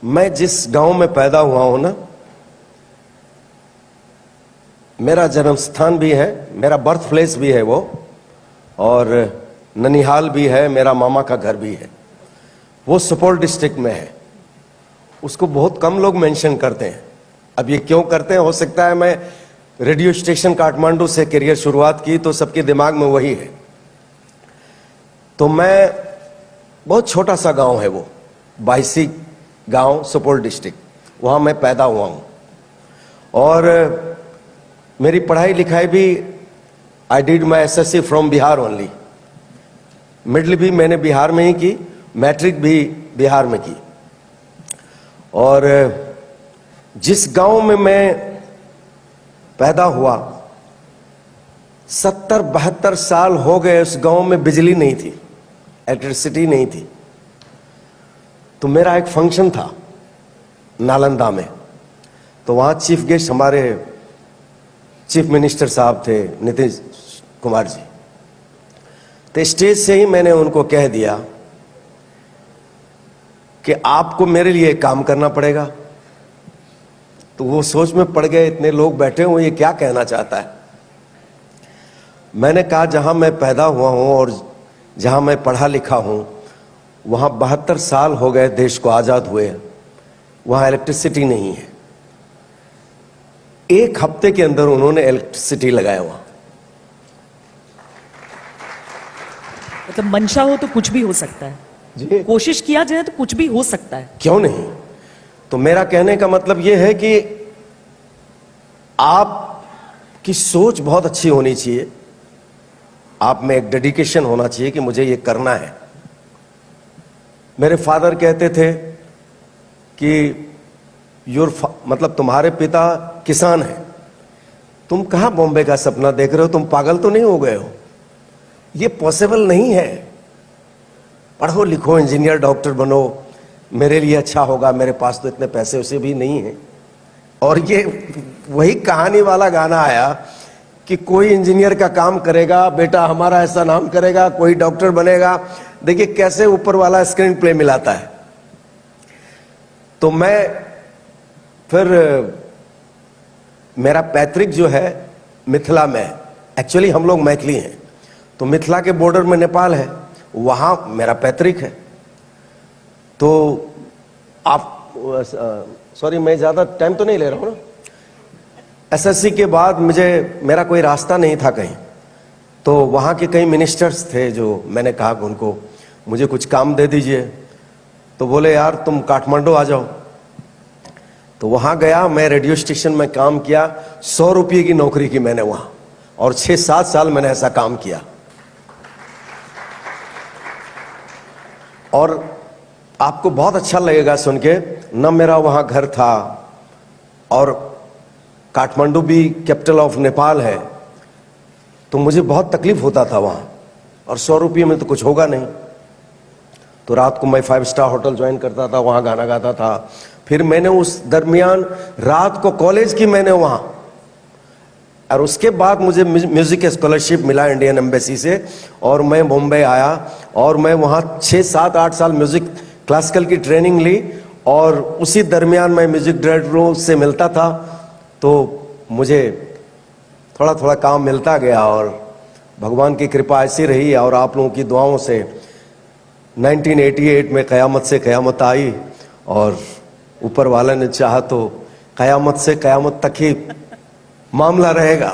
मैं जिस गांव में पैदा हुआ हूं ना, मेरा जन्म स्थान भी है, मेरा बर्थ प्लेस भी है वो, और ननिहाल भी है, मेरा मामा का घर भी है। वो सुपौल डिस्ट्रिक्ट में है। उसको बहुत कम लोग मेंशन करते हैं। अब ये क्यों करते हैं, हो सकता है मैं रेडियो स्टेशन काठमांडू से करियर शुरुआत की तो सबके दिमाग में वही है। तो मैं, बहुत छोटा सा गांव है वो, बाइसी गांव, सुपौल डिस्ट्रिक्ट, वहां मैं पैदा हुआ हूं। और मेरी पढ़ाई लिखाई भी, I did my SSC from Bihar only. Middle भी मैंने बिहार में ही की, मैट्रिक भी बिहार में की। और जिस गांव में मैं पैदा हुआ, 70-72 साल हो गए उस गांव में बिजली नहीं थी, इलेक्ट्रिसिटी नहीं थी। तो मेरा एक फंक्शन था नालंदा में, तो वहां चीफ गेस्ट हमारे चीफ मिनिस्टर साहब थे, नीतीश कुमार जी। तो स्टेज से ही मैंने उनको कह दिया कि आपको मेरे लिए काम करना पड़ेगा। तो वो सोच में पड़ गए, इतने लोग बैठे हुए, ये क्या कहना चाहता है। मैंने कहा जहां मैं पैदा हुआ हूं और जहां मैं पढ़ा लिखा हूं, वहां 72 साल हो गए देश को आजाद हुए, वहां इलेक्ट्रिसिटी नहीं है। एक हफ्ते के अंदर उन्होंने इलेक्ट्रिसिटी लगाया वहां। मतलब मंशा हो तो कुछ भी हो सकता है जी, कोशिश किया जाए तो कुछ भी हो सकता है, क्यों नहीं। तो मेरा कहने का मतलब यह है कि आपकी सोच बहुत अच्छी होनी चाहिए, आप में एक डेडिकेशन होना चाहिए कि मुझे ये करना है। मेरे फादर कहते थे कि मतलब तुम्हारे पिता किसान हैं, तुम कहां बॉम्बे का सपना देख रहे हो, तुम पागल तो नहीं हो गए हो, ये पॉसिबल नहीं है। पढ़ो लिखो, इंजीनियर डॉक्टर बनो, मेरे लिए अच्छा होगा, मेरे पास तो इतने पैसे उसे भी नहीं है। और ये वही कहानी वाला गाना आया कि कोई इंजीनियर का काम करेगा, बेटा हमारा ऐसा नाम करेगा, कोई डॉक्टर बनेगा। देखिए कैसे ऊपर वाला स्क्रीन प्ले मिलाता है। तो मैं फिर, मेरा पैतृक जो है मिथिला में, एक्चुअली हम लोग मैथिली हैं, तो मिथिला के बॉर्डर में नेपाल है, वहां मेरा पैतृक है। तो आप, सॉरी मैं ज्यादा टाइम तो नहीं ले रहा हूं ना। एसएससी के बाद मेरा कोई रास्ता नहीं था कहीं, तो वहां के कई मिनिस्टर्स थे जो मैंने कहा कि उनको मुझे कुछ काम दे दीजिए। तो बोले यार तुम काठमांडू आ जाओ। तो वहां गया, मैं रेडियो स्टेशन में काम किया, 100 रुपये की नौकरी की मैंने वहां, और 6-7 साल मैंने ऐसा काम किया। और आपको बहुत अच्छा लगेगा सुन के, न मेरा वहां घर था, और काठमांडू भी कैपिटल ऑफ नेपाल है, तो मुझे बहुत तकलीफ होता था वहां, और 100 रुपये में तो कुछ होगा नहीं। तो रात को मैं 5 स्टार होटल ज्वाइन करता था, वहां गाना गाता था। फिर मैंने उस दरमियान रात को कॉलेज की मैंने वहां, और उसके बाद मुझे म्यूजिक स्कॉलरशिप मिला इंडियन एम्बेसी से, और मैं मुंबई आया, और मैं वहां 6-7-8 साल म्यूजिक क्लासिकल की ट्रेनिंग ली। और उसी दरमियान मैं म्यूजिक डायरेक्टरों से मिलता था, तो मुझे थोड़ा थोड़ा काम मिलता गया, और भगवान की कृपा ऐसी रही, और आप लोगों की दुआओं से 1988 में कयामत से कयामत आई, और ऊपर वाला ने चाहा तो कयामत से कयामत तक ही मामला रहेगा।